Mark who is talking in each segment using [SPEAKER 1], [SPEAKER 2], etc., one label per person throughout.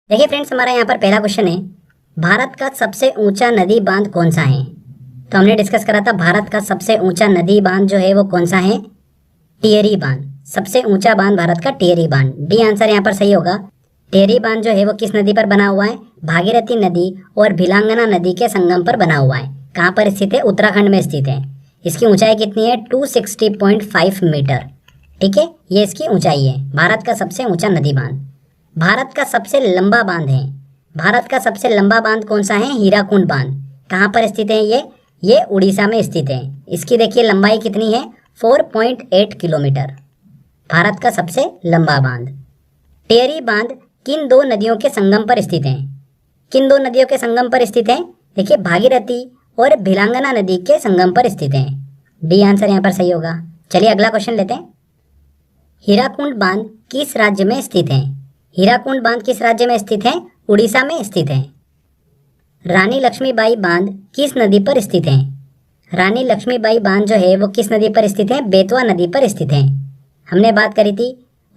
[SPEAKER 1] देखिए फ्रेंड्स, हमारा यहाँ पर पहला क्वेश्चन है, भारत का सबसे ऊंचा नदी बांध कौन सा है। तो हमने डिस्कस करा था भारत का सबसे ऊंचा नदी बांध जो है वो कौन सा है, टिहरी बांध। सबसे ऊंचा बांध भारत का टिहरी बांध, डी आंसर यहाँ पर सही होगा। टिहरी बांध जो है वो किस नदी पर बना हुआ है, भागीरथी नदी और भिलांगना नदी के संगम पर बना हुआ है। कहाँ पर स्थित है, उत्तराखंड में स्थित है। इसकी ऊंचाई कितनी है, 260.5 मीटर। ठीक है, ये इसकी ऊंचाई है, भारत का सबसे ऊंचा नदी बांध। भारत का सबसे लंबा बांध है, भारत का सबसे लंबा बांध कौन सा है, हीराकुंड बांध। कहाँ पर स्थित है ये उड़ीसा में स्थित है। इसकी देखिए लंबाई कितनी है, 4.8 किलोमीटर, भारत का सबसे लंबा बांध। टिहरी बांध किन दो नदियों के संगम पर स्थित है, किन दो नदियों के संगम पर स्थित है, देखिए भागीरथी और भिलांगना नदी के संगम पर स्थित है। डी आंसर यहाँ पर सही होगा। चलिए अगला क्वेश्चन लेते हैं। हीराकुंड बांध किस राज्य में स्थित है, हीराकुंड बांध किस राज्य में स्थित है, उड़ीसा में स्थित है। रानी लक्ष्मीबाई बांध किस नदी पर स्थित है, रानी लक्ष्मीबाई बांध जो है वो किस नदी पर स्थित है, बेतवा नदी पर स्थित है। हमने बात करी थी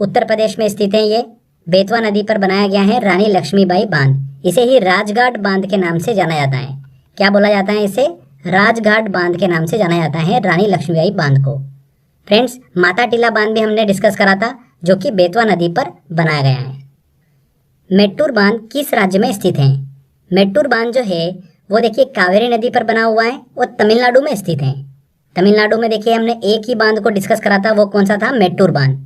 [SPEAKER 1] उत्तर प्रदेश में स्थित है, ये बेतवा नदी पर बनाया गया है रानी लक्ष्मीबाई बांध। इसे ही राजघाट बांध के नाम से जाना जाता है। क्या बोला जाता है इसे, राजघाट बांध के नाम से जाना जाता है रानी लक्ष्मीबाई बांध को। फ्रेंड्स, माता टीला बांध भी हमने डिस्कस करा था जो कि बेतवा नदी पर बनाया गया है। मेट्टूर बांध किस राज्य में स्थित है, मेट्टूर बांध जो है वो देखिए कावेरी नदी पर बना हुआ है और तमिलनाडु में स्थित है। तमिलनाडु में देखिए हमने एक ही बांध को डिस्कस करा था, वो कौन सा था, मेट्टूर बांध,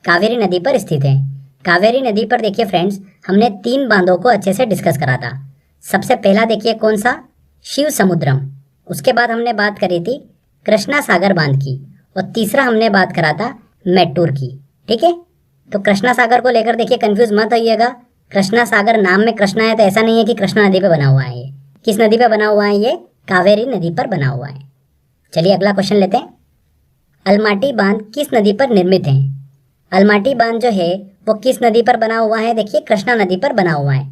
[SPEAKER 1] कावेरी नदी पर स्थित है। कावेरी नदी पर देखिए फ्रेंड्स हमने 3 बांधों को अच्छे से डिस्कस करा था। सबसे पहला देखिए कौन सा, शिव समुद्रम। उसके बाद हमने बात करी थी कृष्णा सागर बांध की और तीसरा हमने बात करा था मेट्टूर की। ठीक है, तो कृष्णा सागर को लेकर देखिए कंफ्यूज मत होइएगा। कृष्णा सागर नाम में कृष्णा है तो ऐसा नहीं है कि कृष्णा नदी पर बना हुआ है। ये किस नदी पर बना हुआ है, ये कावेरी नदी पर बना हुआ है। चलिए अगला क्वेश्चन लेते हैं। अलमाटी बांध किस नदी पर निर्मित है, अलमाटी बांध जो है वो किस नदी पर बना हुआ है, देखिए कृष्णा नदी पर बना हुआ है।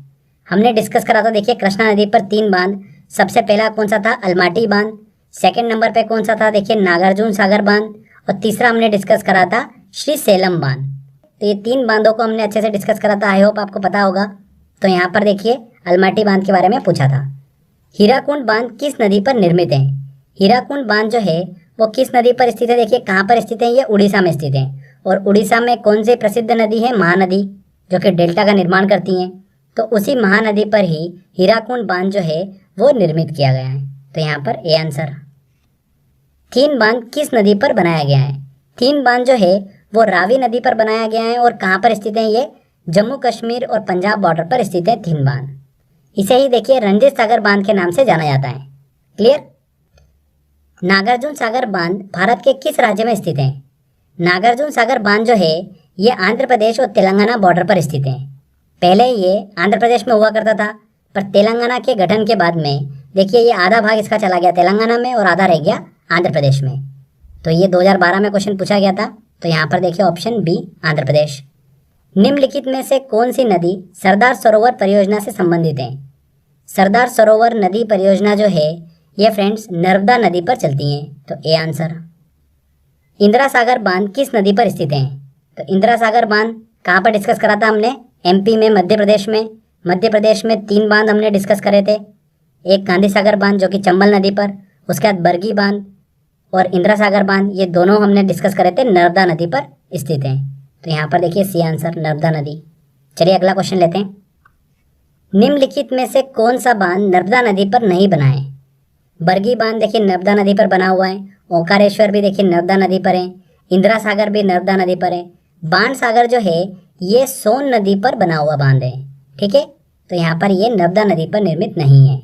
[SPEAKER 1] हमने डिस्कस करा था देखिए कृष्णा नदी पर 3 बांध। सबसे पहला कौन सा था, अलमाटी बांध। सेकंड नंबर पे कौन सा था, देखिए नागार्जुन सागर बांध। और तीसरा हमने डिस्कस करा था श्री सेलम बांध। तो ये 3 बांधों को हमने अच्छे से डिस्कस करा था, आई होप आपको पता होगा। तो यहाँ पर देखिए अलमाटी बांध के बारे में पूछा था। हीराकुंड बांध किस नदी पर निर्मित है, हीराकुंड बांध जो है वो किस नदी पर स्थित है, देखिए कहाँ पर स्थित है, ये उड़ीसा में स्थित है। और उड़ीसा में कौन सी प्रसिद्ध नदी है, महानदी, जो कि डेल्टा का निर्माण करती हैं। तो उसी महानदी पर ही हीराकुंड बांध जो है वो निर्मित किया गया है। तो यहाँ पर ए आंसर। थीन बांध किस नदी पर बनाया गया है, थीन बांध जो है वो रावी नदी पर बनाया गया है। और कहाँ पर स्थित है, ये जम्मू कश्मीर और पंजाब बॉर्डर पर स्थित है थीन बांध। इसे ही देखिए रंजीत सागर बांध के नाम से जाना जाता है। क्लियर। नागार्जुन सागर बांध भारत के किस राज्य में स्थित है, नागार्जुन सागर बांध जो है ये आंध्र प्रदेश और तेलंगाना बॉर्डर पर स्थित है। पहले ये आंध्र प्रदेश में हुआ करता था, पर तेलंगाना के गठन के बाद में देखिए ये आधा भाग इसका चला गया तेलंगाना में और आधा रह गया आंध्र प्रदेश में। तो ये 2012 में क्वेश्चन पूछा गया था। तो यहाँ पर देखिए ऑप्शन बी आंध्र प्रदेश। निम्नलिखित में से कौन सी नदी सरदार सरोवर परियोजना से संबंधित है, सरदार सरोवर नदी परियोजना जो है ये फ्रेंड्स नर्मदा नदी पर चलती हैं। तो ए आंसर। इंदिरा सागर बांध किस नदी पर स्थित है, तो इंदिरा सागर बांध कहाँ पर डिस्कस करा था हमने, एमपी में, मध्य प्रदेश में। मध्य प्रदेश में 3 बांध हमने डिस्कस करे थे, एक गांधी सागर बांध जो कि चंबल नदी पर, उसके बाद बरगी बांध और इंदिरा सागर बांध, ये दोनों हमने डिस्कस करे थे नर्मदा नदी पर स्थित हैं। तो यहाँ पर देखिए सी आंसर नर्मदा नदी। चलिए अगला क्वेश्चन लेते हैं। निम्नलिखित में से कौन सा बांध नर्मदा नदी पर नहीं बना है, बरगी बांध देखिए नर्मदा नदी पर बना हुआ है, ओंकारेश्वर भी देखिए नर्मदा नदी पर है, इंदिरा सागर भी नर्मदा नदी पर है, बाण सागर जो है ये सोन नदी पर बना हुआ बांध है। ठीक है, तो यहाँ पर ये नर्मदा नदी पर निर्मित नहीं है।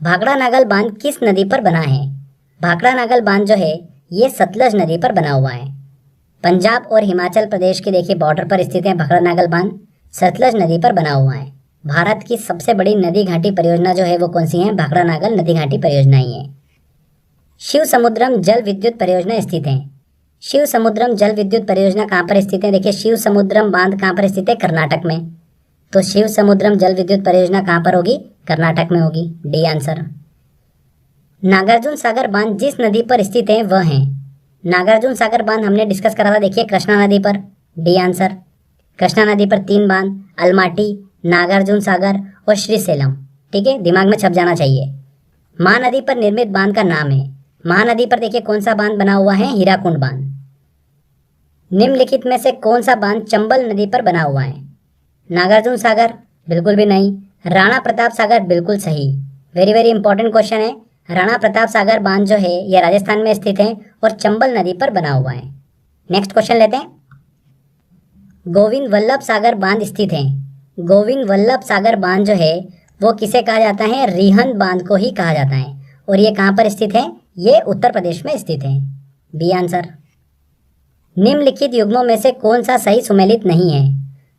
[SPEAKER 1] भाखड़ा नागल बांध किस नदी पर बना है, भाखड़ा नागल बांध जो है ये सतलज नदी पर बना हुआ है। पंजाब और हिमाचल प्रदेश के देखिए बॉर्डर पर स्थित है भाखड़ा नागल बांध, सतलज नदी पर बना हुआ है। भारत की सबसे बड़ी नदी घाटी परियोजना जो है वो कौन सी है, भाखड़ा नागल नदी घाटी परियोजना ही है। शिव समुद्रम जल विद्युत परियोजना स्थित है, शिव समुद्रम जल विद्युत परियोजना कहाँ पर स्थित है, देखिए शिव समुद्रम बांध कहाँ पर स्थित है, कर्नाटक में। तो शिव समुद्रम जल विद्युत परियोजना कहाँ पर होगी, कर्नाटक में होगी। D answer. नागार्जुन सागर बांध जिस नदी पर स्थित है वह है, नागार्जुन सागर बांध हमने डिस्कस करा था देखिए कृष्णा नदी पर। D answer. कृष्णा नदी पर 3 बांध, अलमाटी, नागार्जुन सागर और श्रीशैलम। ठीक है, दिमाग में छप जाना चाहिए। महानदी पर निर्मित बांध का नाम है। महानदी पर देखिए कौन सा बांध बना हुआ है, हीराकुंड बांध। निम्नलिखित में से कौन सा बांध चंबल नदी पर बना हुआ है? नागार्जुन सागर बिल्कुल भी नहीं। राणा प्रताप सागर बिल्कुल सही। वेरी वेरी इंपॉर्टेंट क्वेश्चन है। राणा प्रताप सागर बांध जो है यह राजस्थान में स्थित है और चंबल नदी पर बना हुआ है। नेक्स्ट क्वेश्चन लेते हैं। गोविंद वल्लभ सागर बांध स्थित है। गोविंद वल्लभ सागर बांध जो है वो किसे कहा जाता है? रिहंद बांध को ही कहा जाता है। और ये कहाँ पर स्थित है? ये उत्तर प्रदेश में स्थित है। B answer. निम्नलिखित युग्मों में से कौन सा सही सुमेलित नहीं है?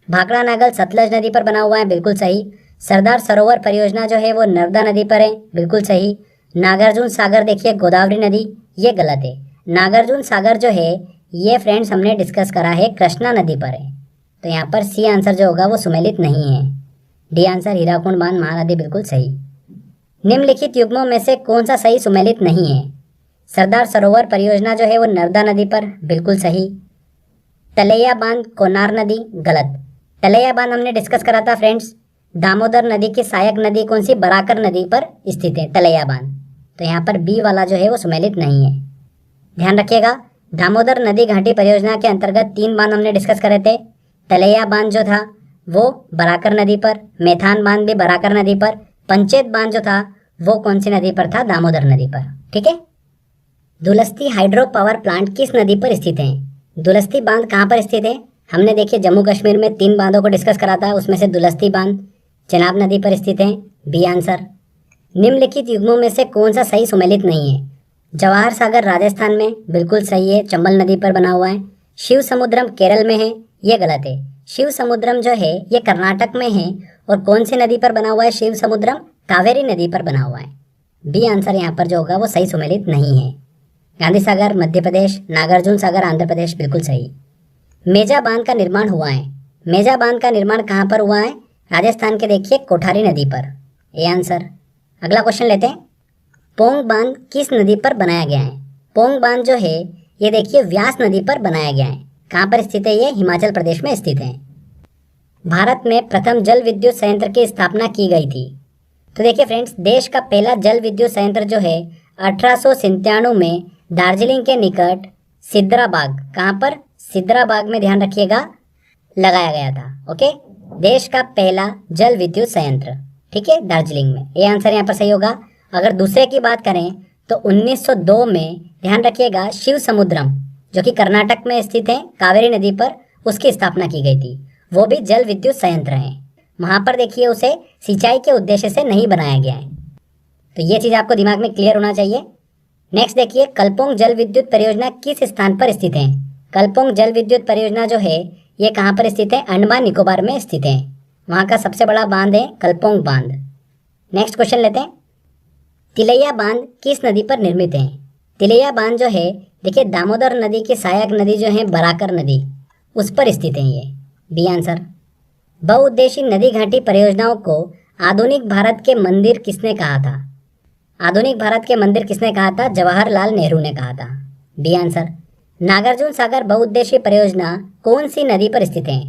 [SPEAKER 1] भाखड़ा नागल सतलज नदी पर बना हुआ है, बिल्कुल सही। सरदार सरोवर परियोजना जो है वो नर्मदा नदी पर है, बिल्कुल सही। नागार्जुन सागर देखिए गोदावरी नदी, ये गलत है। नागार्जुन सागर जो है ये फ्रेंड्स हमने डिस्कस करा है कृष्णा नदी पर है। तो यहाँ पर सी आंसर जो होगा वो सुमेलित नहीं है। डी आंसर हीराकुंड बांध महानदी बिल्कुल सही। निम्नलिखित युग्मों में से कौन सा सही सुमेलित नहीं है? सरदार सरोवर परियोजना जो है वो नर्मदा नदी पर, बिल्कुल सही। तलैया बांध कोनार नदी, गलत। तलैया बांध हमने डिस्कस करा था फ्रेंड्स, दामोदर नदी की सहायक नदी कौन सी? बराकर नदी पर स्थित है तलैया बांध। तो यहाँ पर बी वाला जो है वो सुमेलित नहीं है। ध्यान रखिएगा, दामोदर नदी घाटी परियोजना के अंतर्गत 3 बांध हमने डिस्कस करे थे। तलैया बांध जो था वो बराकर नदी पर, मेथान बांध भी बराकर नदी पर, पंचेत बांध जो था वो कौन सी नदी पर था? दामोदर नदी पर। ठीक है। दुलस्ती हाइड्रो पावर प्लांट किस नदी पर स्थित है? दुलस्ती बांध कहाँ पर स्थित है? हमने देखिए जम्मू कश्मीर में 3 बांधों को डिस्कस करा था, उसमें से दुलस्ती बांध चेनाब नदी पर स्थित है। B answer. निम्नलिखित युग्मों में से कौन सा सही सुमेलित नहीं है? जवाहर सागर राजस्थान में, बिल्कुल सही है, चंबल नदी पर बना हुआ है। शिव समुद्रम केरल में है, ये गलत है। शिव समुद्रम जो है ये कर्नाटक में है और कौन सी नदी पर बना हुआ है शिव समुद्रम? कावेरी नदी पर बना हुआ है। बी आंसर यहाँ पर जो होगा वो सही सुमेलित नहीं है। गांधी सागर मध्य प्रदेश, नागार्जुन सागर आंध्र प्रदेश, बिल्कुल सही। मेजा बांध का निर्माण हुआ है। मेजा बांध का निर्माण कहाँ पर हुआ है? राजस्थान के देखिए कोठारी नदी पर, ए आंसर। अगला क्वेश्चन लेते हैं। पोंग बांध किस नदी पर बनाया गया है? पोंग बांध जो है ये देखिए व्यास नदी पर बनाया गया है। कहाँ पर स्थित है? ये हिमाचल प्रदेश में स्थित है। भारत में प्रथम जल विद्युत संयंत्र की स्थापना की गई थी। तो देखिए फ्रेंड्स, देश का पहला जल विद्युत संयंत्र जो है 1897 में दार्जिलिंग के निकट सिद्राबाग, कहाँ पर? सिद्राबाग में, ध्यान रखिएगा, लगाया गया था। ओके, देश का पहला जल विद्युत संयंत्र, ठीक है, दार्जिलिंग में। ये आंसर यहाँ पर सही होगा। अगर दूसरे की बात करें तो 1902 में, ध्यान रखिएगा, शिव समुद्रम जो कि कर्नाटक में स्थित है कावेरी नदी पर, उसकी स्थापना की गई थी। वो भी जल विद्युत संयंत्र है। वहाँ पर देखिए उसे सिंचाई के उद्देश्य से नहीं बनाया गया है। तो ये चीज़ आपको दिमाग में क्लियर होना चाहिए। नेक्स्ट देखिए, कलपोंग जल विद्युत परियोजना किस स्थान पर स्थित है? कलपोंग जल विद्युत परियोजना जो है ये कहाँ पर स्थित है? अंडमान निकोबार में स्थित है। वहाँ का सबसे बड़ा बांध है कलपोंग बांध। नेक्स्ट क्वेश्चन लेते हैं। तिलैया बांध किस नदी पर निर्मित है? तिलैया बांध जो है देखिए दामोदर नदी की सहायक नदी जो है बराकर नदी, उस पर स्थित है ये। B answer. बहुउद्देशीय नदी घाटी परियोजनाओं को आधुनिक भारत के मंदिर किसने कहा था? आधुनिक भारत के मंदिर किसने कहा था? जवाहरलाल नेहरू ने कहा था। B answer. नागार्जुन सागर बहुउद्देशीय परियोजना कौन सी नदी पर स्थित है?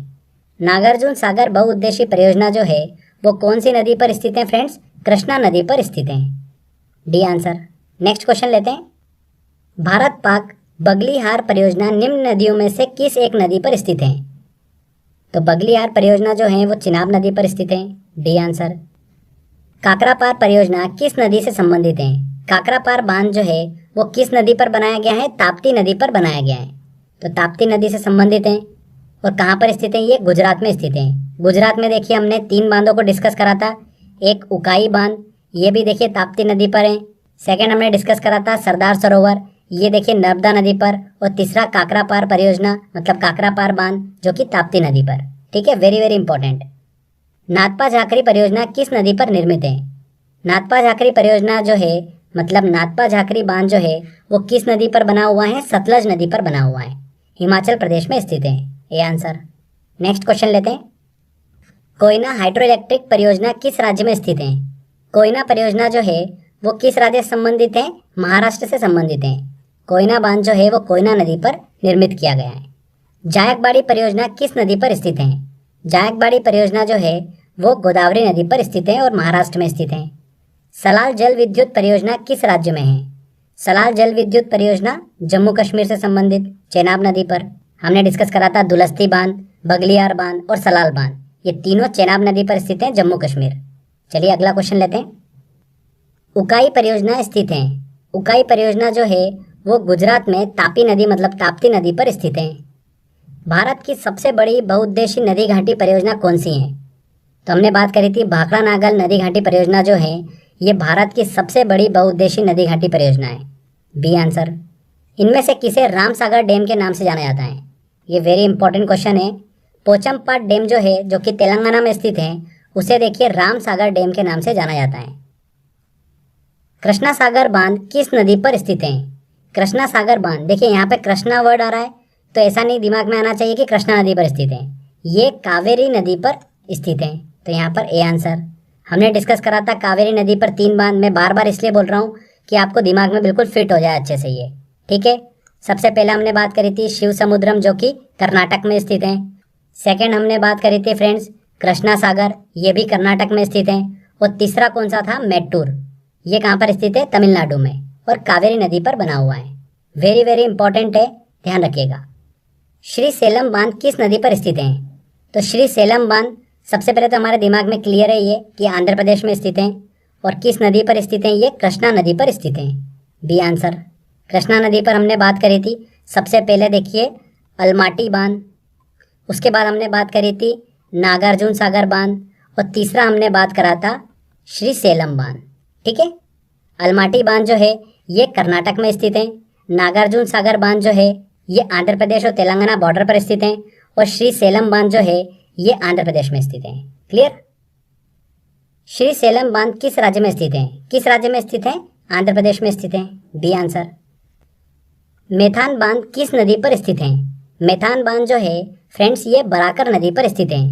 [SPEAKER 1] नागार्जुन सागर बहुउद्देशीय परियोजना जो है वो कौन सी नदी पर स्थित है फ्रेंड्स? कृष्णा नदी पर स्थित है। D answer. नेक्स्ट क्वेश्चन लेते हैं। भारत पाक बगलीहार परियोजना निम्न नदियों में से किस एक नदी पर स्थित है? तो बगलीहार परियोजना जो है वो चिनाब नदी पर स्थित है। D answer. काकरापार परियोजना किस नदी से संबंधित है? काकरापार बांध जो है वो किस नदी पर बनाया गया है? ताप्ती नदी पर बनाया गया है। तो ताप्ती नदी से संबंधित है। और कहाँ पर स्थित है? ये गुजरात में स्थित है। गुजरात में देखिए हमने 3 बांधों को डिस्कस करा था। एक उकाई बांध, ये भी देखिए ताप्ती नदी पर है। सेकेंड हमने डिस्कस करा था सरदार सरोवर, ये देखिए नर्मदा नदी पर। और तीसरा काकरापार परियोजना मतलब काकरापार बांध जो कि ताप्ती नदी पर। ठीक है, very very important. Nathpa Jhakri परियोजना किस नदी पर निर्मित है? नाथपा झाकरी परियोजना जो है मतलब नाथपा झाकरी बांध जो है वो किस नदी पर बना हुआ है? सतलज नदी पर बना हुआ है, हिमाचल प्रदेश में स्थित है। ये आंसर। नेक्स्ट क्वेश्चन लेते हैं। कोयना हाइड्रो इलेक्ट्रिक परियोजना किस राज्य में स्थित है? कोयना परियोजना जो है वो किस राज्य से संबंधित है? महाराष्ट्र से संबंधित है। कोयना बांध जो है वो कोयना नदी पर निर्मित किया गया है। जायकबाड़ी परियोजना किस नदी पर स्थित है? जायकबाड़ी परियोजना जो है वो गोदावरी नदी पर स्थित हैं और महाराष्ट्र में स्थित हैं। सलाल जल विद्युत परियोजना किस राज्य में है? सलाल जल विद्युत परियोजना जम्मू कश्मीर से संबंधित चेनाब नदी पर। हमने डिस्कस करा था दुलस्ती बांध, बगलियार बांध और सलाल बांध, ये तीनों चेनाब नदी पर स्थित हैं जम्मू कश्मीर। चलिए अगला क्वेश्चन लेते हैं। उकाई परियोजना स्थित है। उकाई परियोजना जो है वो गुजरात में तापी नदी मतलब ताप्ती नदी पर स्थित है। भारत की सबसे बड़ी बहुउद्देशीय नदी घाटी परियोजना कौन सी है? तो हमने बात करी थी भाखड़ा नागल नदी घाटी परियोजना जो है ये भारत की सबसे बड़ी बहुउद्देशीय नदी घाटी परियोजना है। B answer. इनमें से किसे रामसागर डैम के नाम से जाना जाता है? ये वेरी इंपॉर्टेंट क्वेश्चन है। पोचमपाट डैम जो है जो कि तेलंगाना में स्थित है उसे देखिए रामसागर डैम के नाम से जाना जाता है। कृष्णा सागर बांध किस नदी पर स्थित है? कृष्णा सागर बांध, देखिए यहाँ पे कृष्णा वर्ड आ रहा है तो ऐसा नहीं दिमाग में आना चाहिए कि कृष्णा नदी पर स्थित है, ये कावेरी नदी पर स्थित है। तो यहाँ पर ए आंसर। हमने डिस्कस करा था कावेरी नदी पर 3 बांध, मैं बार बार इसलिए बोल रहा हूँ कि आपको दिमाग में बिल्कुल फिट हो जाए अच्छे से ये, ठीक है। सबसे पहले हमने बात करी थी शिव समुद्रम जो कि कर्नाटक में स्थित है। सेकेंड हमने बात करी थी फ्रेंड्स कृष्णा सागर, ये भी कर्नाटक में स्थित है। और तीसरा कौन सा था? मेट्टूर, ये कहाँ पर स्थित है? तमिलनाडु में, और कावेरी नदी पर बना हुआ है। वेरी वेरी इंपॉर्टेंट है, ध्यान रखिएगा। श्री सेलम बांध किस नदी पर स्थित है? तो श्री सेलम बांध सबसे पहले तो हमारे दिमाग में क्लियर है ये कि आंध्र प्रदेश में स्थित है। और किस नदी पर स्थित है? ये कृष्णा नदी पर स्थित है। B answer. कृष्णा नदी पर हमने बात करी थी सबसे पहले देखिए अलमाटी बांध, उसके बाद हमने बात करी थी नागार्जुन सागर बांध, और तीसरा हमने बात करा था श्री सेलम बांध, ठीक है। अलमाटी बांध जो है ये कर्नाटक में स्थित है, नागार्जुन सागर बांध जो है ये आंध्र प्रदेश और तेलंगाना बॉर्डर पर स्थित है, और श्री सेलम बांध जो है ये आंध्र प्रदेश में स्थित है। क्लियर? श्री सेलम बांध किस राज्य में स्थित है? किस राज्य में स्थित है? आंध्र प्रदेश में स्थित है। B answer. मेथान बांध किस नदी पर स्थित है? मेथान बांध जो है फ्रेंड्स ये बराकर नदी पर स्थित है।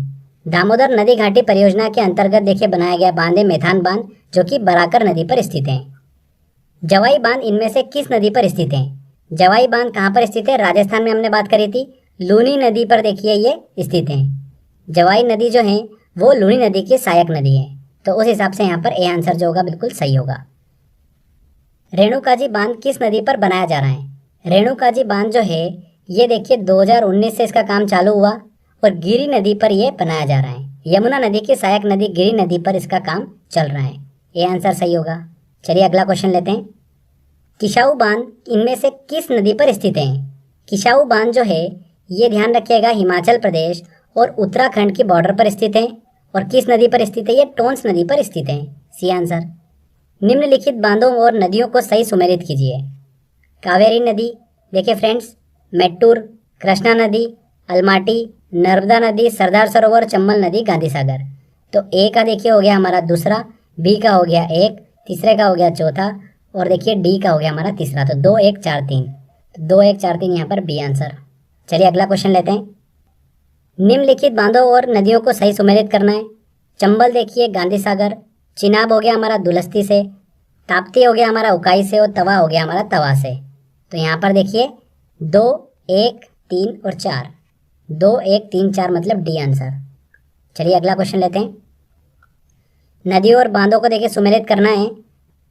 [SPEAKER 1] दामोदर नदी घाटी परियोजना के अंतर्गत देखिए बनाया गया बांध है मेथान बांध जो कि बराकर नदी पर स्थित है। जवाई बांध इनमें से किस नदी पर स्थित है? जवाई बांध कहाँ पर स्थित है? राजस्थान में हमने बात करी थी लूनी नदी पर देखिए ये स्थित है। जवाई नदी जो है वो लूनी नदी की सहायक नदी है, तो उस हिसाब से यहाँ पर ए आंसर जो होगा बिल्कुल सही होगा। रेणुकाजी बांध किस नदी पर बनाया जा रहा है? रेणुकाजी बांध जो है ये देखिए 2019 से इसका काम चालू हुआ और गिरी नदी पर यह बनाया जा रहा है। यमुना नदी की सहायक नदी गिरी नदी पर इसका काम चल रहा है। ये आंसर सही होगा। चलिए अगला क्वेश्चन लेते हैं। किशाऊ बांध इनमें से किस नदी पर स्थित है? किशाऊ बांध जो है ये ध्यान रखिएगा हिमाचल प्रदेश और उत्तराखंड की बॉर्डर पर स्थित है। और किस नदी पर स्थित है? ये टोंस नदी पर स्थित है। C answer. निम्नलिखित बांधों और नदियों को सही सुमेलित कीजिए। कावेरी नदी देखिए फ्रेंड्स, मेट्टूर, कृष्णा नदी, अलमाटी, नर्मदा नदी, सरदार सरोवर, चंबल नदी, गांधी सागर। तो ए का देखिए हो गया हमारा दूसरा, बी का हो गया एक, तीसरे का हो गया चौथा, और देखिए डी का हो गया हमारा तीसरा। तो 2 1 4 3, तो 2 1 4 3 यहाँ पर बी आंसर। चलिए अगला क्वेश्चन लेते हैं। निम्नलिखित बांधों और नदियों को सही सुमेलित करना है। चंबल देखिए गांधी सागर, चिनाब हो गया हमारा दुलस्ती से, ताप्ती हो गया हमारा उकाई से, और तवा हो गया हमारा तवा से। तो यहाँ पर देखिए 2 1 3 और 4, 2 1 3 4 मतलब डी आंसर। चलिए अगला क्वेश्चन लेते हैं। नदियों और बांधों को देखिए सुमेलित करना है।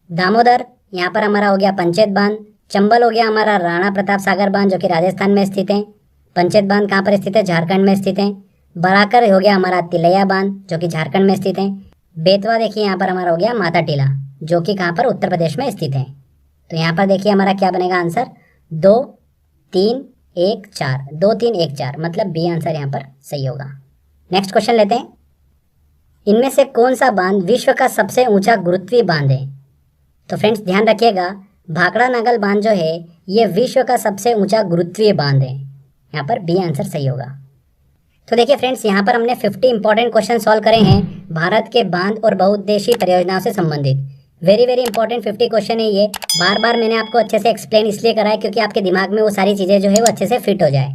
[SPEAKER 1] दामोदर यहाँ पर हमारा हो गया पंचेत बांध, चंबल हो गया हमारा राणा प्रताप सागर बांध जो कि राजस्थान में स्थित है, पंचेत बांध कहाँ पर स्थित है? झारखंड में स्थित है। बराकर हो गया हमारा तिलैया बांध जो कि झारखंड में स्थित है। बेतवा देखिए यहाँ पर हमारा हो गया माता टीला जो कि कहाँ पर? उत्तर प्रदेश में स्थित है। तो यहाँ पर देखिए हमारा क्या बनेगा आंसर? 2 3 1 4, 2 3 1 4 मतलब बी आंसर यहाँ पर सही होगा। नेक्स्ट क्वेश्चन लेते हैं। इनमें से कौन सा बांध विश्व का सबसे ऊंचा गुरुत्वीय बांध है? तो फ्रेंड्स ध्यान रखिएगा भाखड़ा नागल बांध जो है ये विश्व का सबसे ऊंचा गुरुत्वीय बांध है। यहाँ पर बी आंसर सही होगा। तो देखिए फ्रेंड्स यहाँ पर हमने 50 इंपॉर्टेंट क्वेश्चन सॉल्व करे हैं भारत के बांध और बहुउद्देशीय परियोजनाओं से संबंधित। वेरी वेरी इंपॉर्टेंट 50 क्वेश्चन है ये। बार बार मैंने आपको अच्छे से एक्सप्लेन इसलिए करा है क्योंकि आपके दिमाग में वो सारी चीज़ें जो है वो अच्छे से फिट हो जाए।